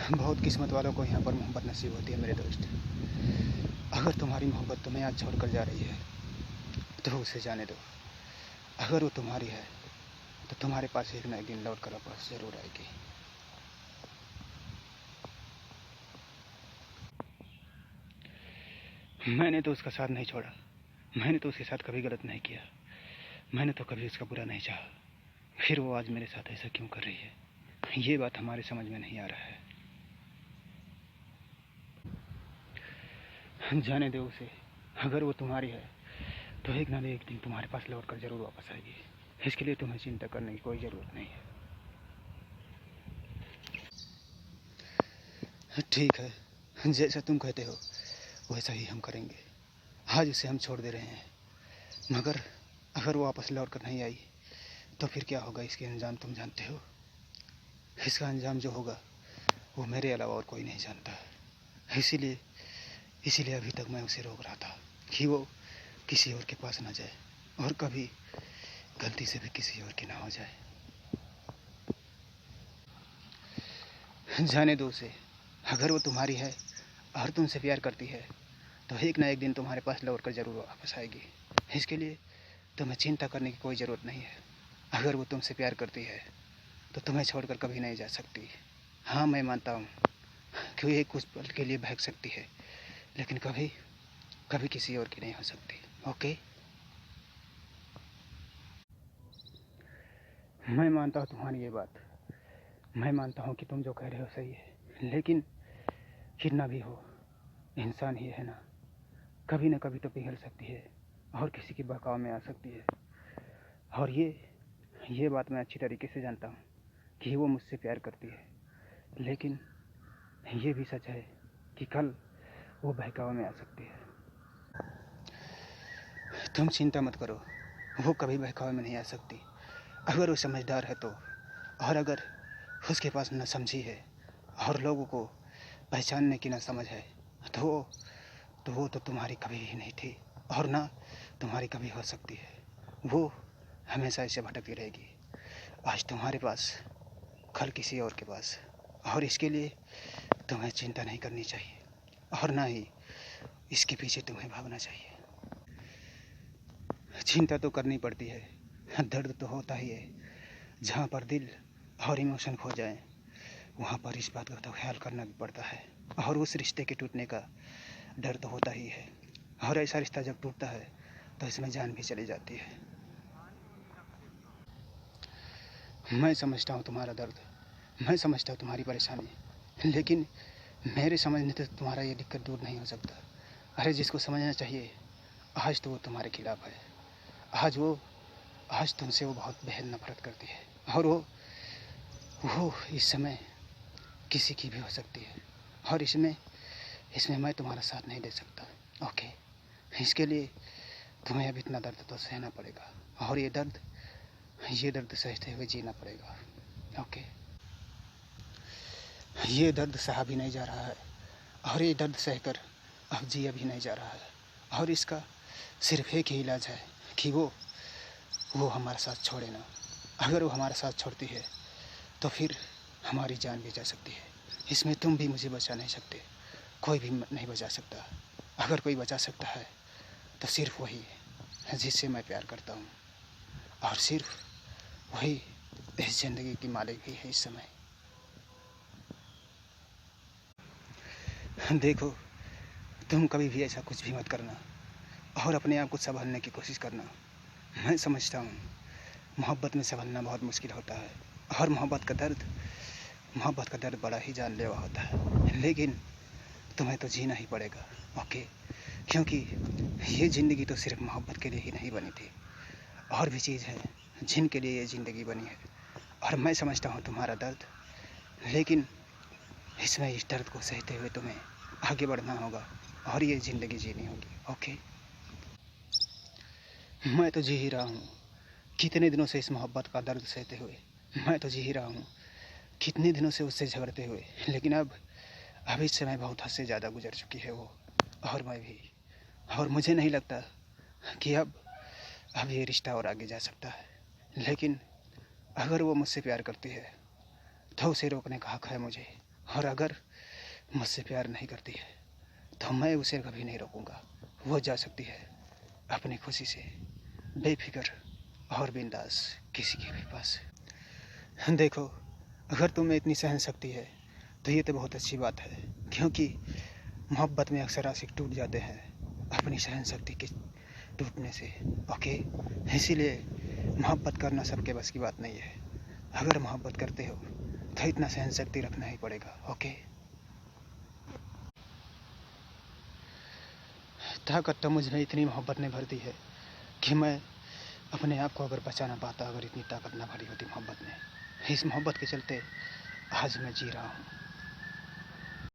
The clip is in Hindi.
बहुत किस्मत वालों को यहाँ पर मोहब्बत नसीब होती है मेरे दोस्त। अगर तुम्हारी मोहब्बत तुम्हें आज छोड़ कर जा रही है तो उसे जाने दो। अगर वो तुम्हारी है तो तुम्हारे पास एक ना एक दिन लौट कर वापस ज़रूर आएगी। मैंने तो उसका साथ नहीं छोड़ा, मैंने तो उसके साथ कभी गलत नहीं किया, मैंने तो कभी उसका बुरा नहीं चाहा, फिर वो आज मेरे साथ ऐसा क्यों कर रही है, ये बात हमारे समझ में नहीं आ रहा है। जाने दो उसे। अगर वो तुम्हारी है तो एक ना एक दिन तुम्हारे पास लौट कर जरूर वापस आएगी। इसके लिए तुम्हें चिंता करने की कोई ज़रूरत नहीं है। ठीक है, जैसा तुम कहते हो वैसा ही हम करेंगे। आज उसे हम छोड़ दे रहे हैं, मगर अगर वो वापस लौट कर नहीं आई तो फिर क्या होगा, इसके अंजाम तुम जानते हो। इसका अंजाम जो होगा वो मेरे अलावा और कोई नहीं जानता। इसीलिए इसीलिए अभी तक मैं उसे रोक रहा था कि वो किसी और के पास ना जाए और कभी गलती से भी किसी और की ना हो जाए। जाने दो उसे। अगर वो तुम्हारी है और तुमसे प्यार करती है तो एक ना एक दिन तुम्हारे पास लौट कर ज़रूर वापस आएगी। इसके लिए तुम्हें चिंता करने की कोई ज़रूरत नहीं है। अगर वो तुमसे प्यार करती है तो तुम्हें छोड़कर कभी नहीं जा सकती। हाँ, मैं मानता हूँ कि ये कुछ पल के लिए बहक सकती है, लेकिन कभी कभी किसी और की नहीं हो सकती। ओके, मैं मानता हूँ तुम्हारी ये बात। मैं मानता हूँ कि तुम जो कह रहे हो सही है, लेकिन कितना भी हो, इंसान ही है ना, कभी न कभी तो पिघल सकती है और किसी के बहकाव में आ सकती है। और ये बात मैं अच्छी तरीके से जानता हूँ कि वो मुझसे प्यार करती है, लेकिन ये भी सच है कि कल वो बहकावे में आ सकती है। तुम चिंता मत करो, वो कभी बहकावे में नहीं आ सकती। अगर वो समझदार है तो, और अगर उसके पास न समझी है और लोगों को पहचानने की न समझ है तो वो तो तुम्हारी कभी ही नहीं थी और ना तुम्हारी कभी हो सकती है। वो हमेशा ऐसे भटकती रहेगी, आज तुम्हारे पास कल किसी और के पास। और इसके लिए तुम्हें चिंता नहीं करनी चाहिए और ना ही इसके पीछे तुम्हें भागना चाहिए। चिंता तो करनी पड़ती है, दर्द तो होता ही है। जहाँ पर दिल और इमोशन खो जाए वहाँ पर इस बात का तो ख्याल करना भी पड़ता है, और उस रिश्ते के टूटने का डर तो होता ही है। और ऐसा रिश्ता जब टूटता है तो इसमें जान भी चली जाती है। मैं समझता हूँ तुम्हारा दर्द, मैं समझता हूँ तुम्हारी परेशानी, लेकिन मेरे समझने से तुम्हारा ये दिक्कत दूर नहीं हो सकता। अरे जिसको समझना चाहिए आज तो वो तुम्हारे खिलाफ है। आज तुमसे वो बहुत बेहद नफरत करती है, और वो इस समय किसी की भी हो सकती है। और इसमें मैं तुम्हारा साथ नहीं दे सकता। ओके, इसके लिए तुम्हें अब इतना दर्द तो सहना पड़ेगा, और ये दर्द सहते हुए जीना पड़ेगा। ओके, ये दर्द सहा भी नहीं जा रहा है, और ये दर्द सहकर अब जिया भी नहीं जा रहा है। और इसका सिर्फ एक ही इलाज है कि वो हमारा साथ छोड़े ना। अगर वो हमारा साथ छोड़ती है तो फिर हमारी जान भी जा सकती है। इसमें तुम भी मुझे बचा नहीं सकते, कोई भी नहीं बचा सकता। अगर कोई बचा सकता है तो सिर्फ वही है जिससे मैं प्यार करता हूँ, और सिर्फ वही इस ज़िंदगी की मालिक भी है इस समय। देखो, तुम कभी भी ऐसा कुछ भी मत करना और अपने आप को संभालने की कोशिश करना। मैं समझता हूँ मोहब्बत में संभलना बहुत मुश्किल होता है, और मोहब्बत का दर्द बड़ा ही जानलेवा होता है, लेकिन तुम्हें तो जीना ही पड़ेगा। ओके, क्योंकि ये ज़िंदगी तो सिर्फ मोहब्बत के लिए ही नहीं बनी थी, और भी चीज़ है जिनके लिए ये ज़िंदगी बनी है। और मैं समझता हूँ तुम्हारा दर्द, लेकिन इसमें इस दर्द को सहते हुए तुम्हें आगे बढ़ना होगा और ये ज़िंदगी जीनी होगी। ओके, मैं तो जी ही रहा हूँ कितने दिनों से इस मोहब्बत का दर्द सहते हुए। मैं तो जी ही रहा हूँ कितने दिनों से उससे झगड़ते हुए, लेकिन अब इस समय बहुत हद से ज़्यादा गुजर चुकी है वो, और मैं भी। और मुझे नहीं लगता कि अब ये रिश्ता और आगे जा सकता है, लेकिन अगर वो मुझसे प्यार करती है तो उसे रोकने का हक है मुझे, और अगर मुझसे प्यार नहीं करती है तो मैं उसे कभी नहीं रोकूंगा। वो जा सकती है अपनी खुशी से बेफिक्र और बिंदास किसी के भी पास। देखो, अगर तुम्हें इतनी सहन शक्ति है तो ये तो बहुत अच्छी बात है, क्योंकि मोहब्बत में अक्सर आशिक टूट जाते हैं अपनी सहन शक्ति के टूटने से। ओके, इसीलिए मोहब्बत करना सबके बस की बात नहीं है। अगर मोहब्बत करते हो तो इतना सहन शक्ति रखना ही पड़ेगा। ओके, ताकत तो मुझ में इतनी मोहब्बत ने भर दी है कि मैं अपने आप को अगर बचा ना पाता, अगर इतनी ताकत ना भरी होती मोहब्बत में। इस मोहब्बत के चलते आज मैं जी रहा हूँ।